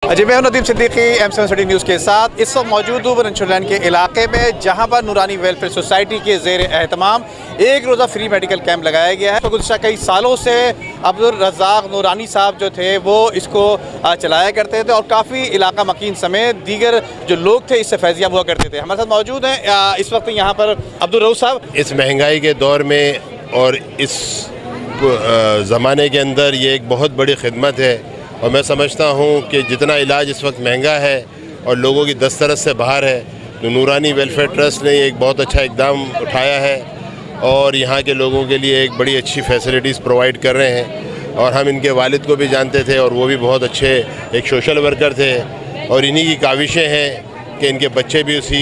जी मैं Nadeem Siddiqui M7 news के साथ इस वक्त मौजूद हूँ बरंचुलैन के इलाके में, जहाँ पर नूरानी वेलफेयर सोसाइटी के ज़ेर एहतमाम एक रोज़ा फ्री मेडिकल कैंप लगाया गया है। तो गुज़श्ता कई सालों से अब्दुल रज़ाक नूरानी साहब जो थे वो इसको चलाया करते थे और काफ़ी इलाका मकीन समेत दीगर जो लोग थे इससे फैज़ियाब हुआ करते थे। हमारे साथ मौजूद हैं इस वक्त यहाँ पर अब्दुल रऊफ़ साहब। इस महंगाई के दौर में और इस ज़माने के अंदर ये एक बहुत बड़ी खिदमत है और मैं समझता हूँ कि जितना इलाज इस वक्त महंगा है और लोगों की दस्तरस से बाहर है, तो नूरानी वेलफेयर ट्रस्ट ने एक बहुत अच्छा इक़दाम उठाया है और यहाँ के लोगों के लिए एक बड़ी अच्छी फैसिलिटीज़ प्रोवाइड कर रहे हैं। और हम इनके वालिद को भी जानते थे और वो भी बहुत अच्छे एक सोशल वर्कर थे और इन्हीं की काविशें हैं कि इनके बच्चे भी उसी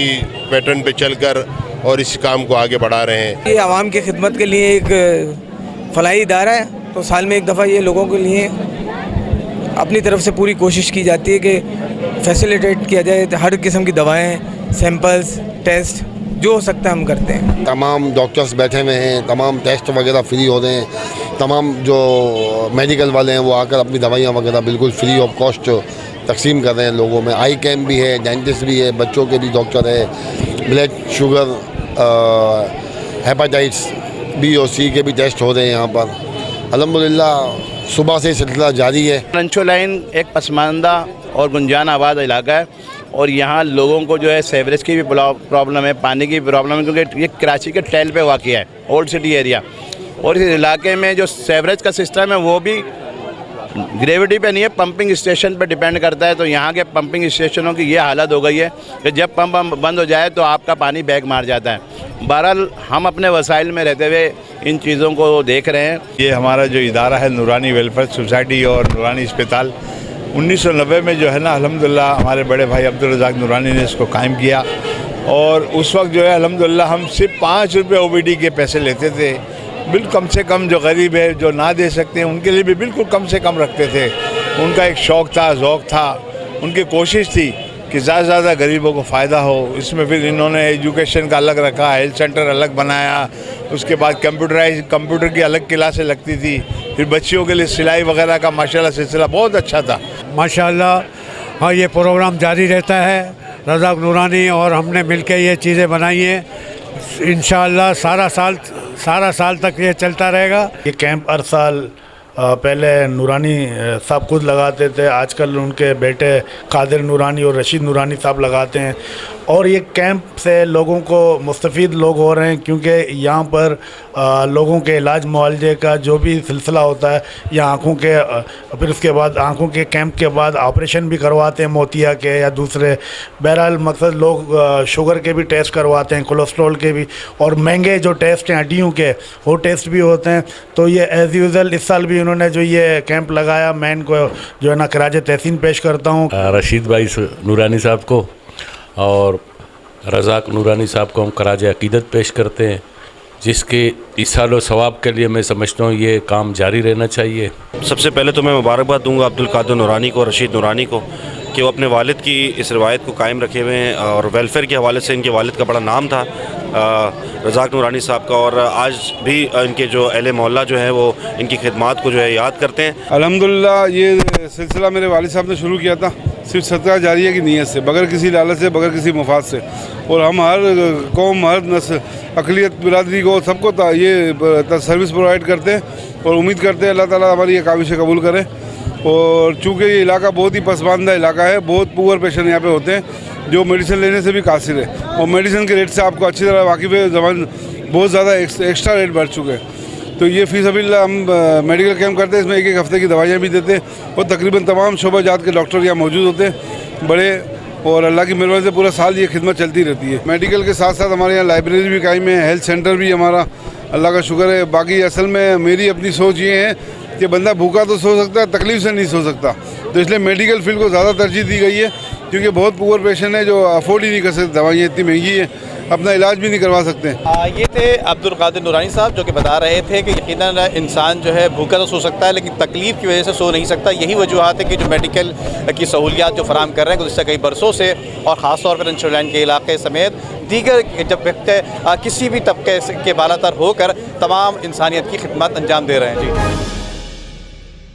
पैटर्न पे चलकर और इस काम को आगे बढ़ा रहे हैं। ये आवाम की खिदमत के लिए एक फलाही इदारा है, तो साल में एक दफ़ा ये लोगों के लिए अपनी तरफ से पूरी कोशिश की जाती है कि फैसिलिटेट किया जाए। हर किस्म की दवाएं, सैंपल्स, टेस्ट जो हो सकता है हम करते हैं। तमाम डॉक्टर्स बैठे हुए हैं, तमाम टेस्ट वगैरह फ्री हो रहे हैं, तमाम जो मेडिकल वाले हैं वो आकर अपनी दवाइयाँ वगैरह बिल्कुल फ्री ऑफ कॉस्ट तकसीम कर रहे हैं लोगों में। आई कैम्प भी है, डेंटिस्ट भी है, बच्चों के भी डॉक्टर है, ब्लड शुगर, हेपेटाइटिस बी और सी के भी टेस्ट हो रहे हैं यहाँ पर। अल्हम्दुलिल्लाह सुबह से सिलसिला जारी है। बरंचुलैन एक पसमानदा और गुंजान आबाद इलाका है और यहाँ लोगों को जो है सेवरेज की भी प्रॉब्लम है, पानी की प्रॉब्लम है, क्योंकि ये कराची के टेल पे वाक़िया है, ओल्ड सिटी एरिया। और इस इलाके में जो सेवरेज का सिस्टम है वो भी ग्रेविटी पे नहीं है, पंपिंग स्टेशन पे डिपेंड करता है। तो यहाँ के पंपिंग स्टेशनों की ये हालत हो गई है कि जब पंप बंद हो जाए तो आपका पानी बैग मार जाता है। बहरहाल हम अपने वसाइल में रहते हुए इन चीज़ों को देख रहे हैं। ये हमारा जो इदारा है नूरानी वेलफेयर सोसाइटी और नूरानी अस्पताल 1990 में जो है ना अल्हम्दुलिल्लाह हमारे बड़े भाई अब्दुल रज़ाक नूरानी ने इसको कायम किया। और उस वक्त जो है अल्हम्दुलिल्लाह हम सिर्फ 5 रुपये OPD के पैसे लेते थे। बिल्कुल कम से कम जो गरीब है, जो ना दे सकते हैं, उनके लिए भी बिल्कुल कम से कम रखते थे। उनका एक शौक़ था, ज़ौक़ था, उनकी कोशिश थी कि ज़्यादा से ज़्यादा गरीबों को फ़ायदा हो। इसमें फिर इन्होंने एजुकेशन का अलग रखा, हेल्थ सेंटर अलग बनाया, उसके बाद कंप्यूटर की अलग क्लासें लगती थी, फिर बच्चियों के लिए सिलाई वगैरह का माशाल्लाह सिलसिला बहुत अच्छा था। माशाल्लाह हाँ, ये प्रोग्राम जारी रहता है। रज़ाक नूरानी और हमने मिलकर ये चीज़ें बनाई हैं, इंशाअल्लाह सारा साल तक ये चलता रहेगा। ये कैंप हर साल पहले नूरानी साहब खुद लगाते थे, आजकल उनके बेटे कादिर नूरानी और रशीद नूरानी साहब लगाते हैं। और ये कैंप से लोगों को मुस्तफ़ीद लोग हो रहे हैं, क्योंकि यहाँ पर लोगों के इलाज मुआलजे का जो भी सिलसिला होता है, या आँखों के फिर उसके बाद आँखों के कैंप के बाद ऑपरेशन भी करवाते हैं मोतिया के या दूसरे। बहरहाल मकसद लोग शुगर के भी टेस्ट करवाते हैं, कोलेस्ट्रॉल के भी, और महंगे जो टेस्ट हैं हड्डियों के वो टेस्ट भी होते हैं। तो ये एज़ यूज़ुअल इस साल भी उन्होंने जो ये कैंप लगाया, मैं इनको जो है ना खराज तहसीन पेश करता हूँ रशीद भाई नूरानी साहब को और रज़ाक नूरानी साहब को हम खराज अक़ीदत पेश करते हैं, जिसके इसाल व सवाब के लिए मैं समझता हूँ ये काम जारी रहना चाहिए। सबसे पहले तो मैं मुबारकबाद दूंगा अब्दुल कादिर नूरानी को, रशीद नूरानी को, कि वो अपने वालिद की इस रवायत को कायम रखे हुए हैं। और वेलफेयर के हवाले से इनके वालिद का बड़ा नाम था रज़ाक नूरानी साहब का, और आज भी इनके जो अहले मोहल्ला जो है वो इनकी खिदमात को जो है याद करते हैं। अल्हम्दुलिल्लाह ये सिलसिला मेरे वालिद साहब ने शुरू किया था सिर्फ सदका जारिया की नीयत से, बगैर किसी लालच से, बगैर किसी मुफाद से। और हम हर कौम, हर नस्ल, अक़लियत, बिरादरी को, सबको ये सर्विस प्रोवाइड करते हैं और उम्मीद करते हैं अल्लाह ताला हमारी ये काविशें कबूल करे। और चूँकि ये इलाका बहुत ही पसमानदा इलाका है, बहुत पुअर पेशेंट यहाँ पे होते हैं जो मेडिसिन लेने से भी कासिर है, और मेडिसिन के रेट से आपको अच्छी तरह वाकिफ़ है, ज़मान बहुत ज़्यादा एक्स्ट्रा रेट बढ़ चुके हैं। तो ये फ़ी सबिल्लाह हम मेडिकल कैंप करते हैं, इसमें एक हफ़्ते की दवाइयाँ भी देते हैं और तकरीबन तमाम शोबा जात के डॉक्टर यहाँ मौजूद होते हैं बड़े, और अल्लाह की मेहरबानी से पूरा साल ये खिदमत चलती रहती है। मेडिकल के साथ साथ हमारे यहाँ लाइब्रेरी भी कायम है, हेल्थ सेंटर भी हमारा, अल्लाह का शुक्र है। बाकी असल में मेरी अपनी सोच ये है कि बंदा भूखा तो सो सकता है, तकलीफ़ से नहीं सो सकता, तो इसलिए मेडिकल फील्ड को ज़्यादा तरजीह दी गई है, क्योंकि बहुत पुअर पेशेंट है जो अफोर्ड ही नहीं कर सकते, दवाइयाँ इतनी महंगी है, अपना इलाज भी नहीं करवा सकते। ये थे अब्दुल कादिर नूरानी साहब जो कि बता रहे थे कि यकीनन इंसान जो है भूखा तो सो सकता है लेकिन तकलीफ़ की वजह से सो नहीं सकता। यही वजूहत है कि जो मेडिकल की सहूलियात जो फराम कर रहे हैं गुज़श्ता कई बरसों से, और ख़ास तौर पर बरंचुलैन के इलाके समेत दीगर जब व्यक्ति किसी भी तबके के बालातर होकर तमाम इंसानियत की खिदमत अंजाम दे रहे हैं। जी।